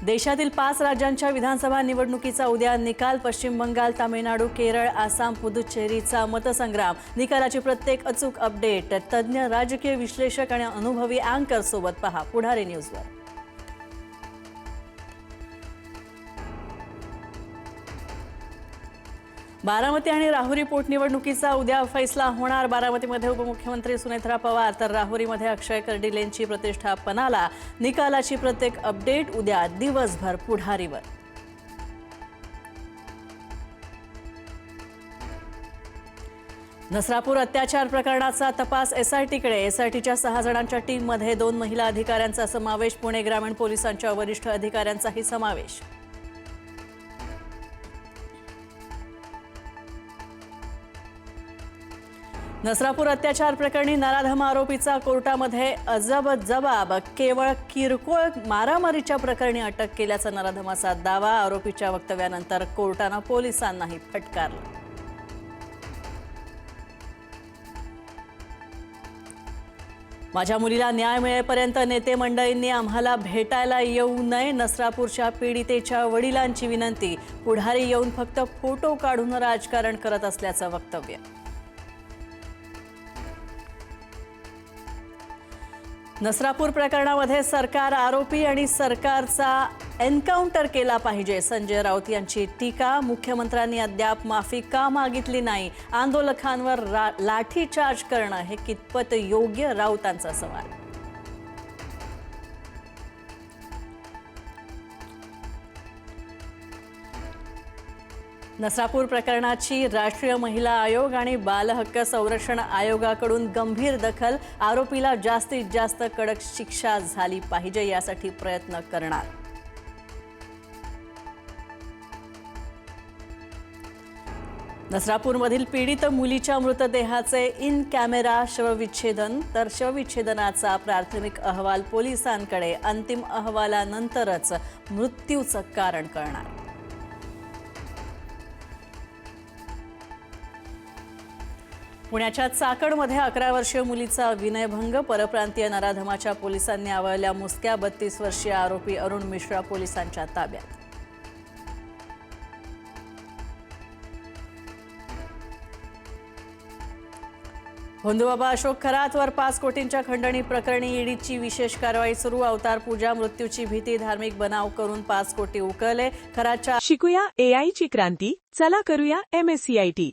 देशातील 5 राज्यांच्या विधानसभा निवडणुकीचा उद्या निकाल। पश्चिम बंगाल, तामिळनाडू, केरळ, आसाम, पुदुच्चेरीचा मतसंग्राम। निकालाची प्रत्येक अचूक अपडेट तज्ञ राजकीय विश्लेषक आणि अनुभवी अँकर सोबत पहा पुढारी न्यूजवर। बारामती आणि राहुरी पोटनिवडणुकीचा उद्या फैसला होणार। बारामतीमध्ये उपमुख्यमंत्री सुनेत्रा पवार तर राहुरीमध्ये अक्षय कर्डिलेंची प्रतिष्ठा पणाला। निकालाची प्रत्येक अपडेट उद्या दिवसभर पुढारीवर। नसरापूर अत्याचार प्रकरणाचा तपास एसआयटीकडे। एसआयटीच्या 6 जणांच्या टीममध्ये 2 महिला अधिकाऱ्यांचा समावेश। पुणे ग्रामीण पोलिसांच्या वरिष्ठ अधिकाऱ्यांचाही समावेश। नसरापूर अत्याचार प्रकरणी नराधम आरोपीचा कोर्टामध्ये अजब जबाब। केवळ किरकोळ मारामारीच्या प्रकरणी अटक केल्याचा नराधमाचा दावा। आरोपीच्या वक्तव्यानंतर कोर्टाने पोलिसांनाही फटकारलं। माझ्या मुलीला न्याय मिळेपर्यंत नेते मंडळींनी आम्हाला भेटायला येऊ नये। नसरापूरच्या पीडितेच्या वडिलांची विनंती। पुढारी येऊन फक्त फोटो काढून राजकारण करत असल्याचं वक्तव्य। नसरापूर प्रकरणामध्ये सरकार आरोपी आणि सरकारचा एन्काउंटर केला पाहिजे। संजय राऊत यांची टीका। मुख्यमंत्र्यांनी अद्याप माफी का मागितली नाही? आंदोलकांवर लाठीचार्ज करणं हे कितपत योग्य? राऊतांचा सवाल। नसरापूर प्रकरणाची राष्ट्रीय महिला आयोग आणि बाल हक्क संरक्षण आयोगाकडून गंभीर दखल। आरोपीला जास्तीत जास्त कडक शिक्षा झाली पाहिजे यासाठी प्रयत्न करणार। नसरापूरमधील पीडित मुलीच्या मृतदेहाचे इन कॅमेरा शवविच्छेदन तर शवविच्छेदनाचा प्राथमिक अहवाल पोलिसांकडे। अंतिम अहवालानंतरच मृत्यूचं कारण कळणार। पुण्याच्या चाकडमध्ये 11 वर्षीय मुलीचा विनयभंग। परप्रांतीय नराधमाच्या पोलिसांनी आवळल्या मुसक्या। 32 वर्षीय आरोपी अरुण मिश्रा पोलिसांच्या ताब्यात। होंदूबाबा अशोक खरातवर 5 कोटींच्या खंडणी प्रकरणी ईडीची विशेष कारवाई सुरू। अवतार पूजा, मृत्यूची भीती, धार्मिक बनाव करून 5 कोटी उकळले। खरातच्या शिकूया एआय ची क्रांती, चला करूया MSCIT।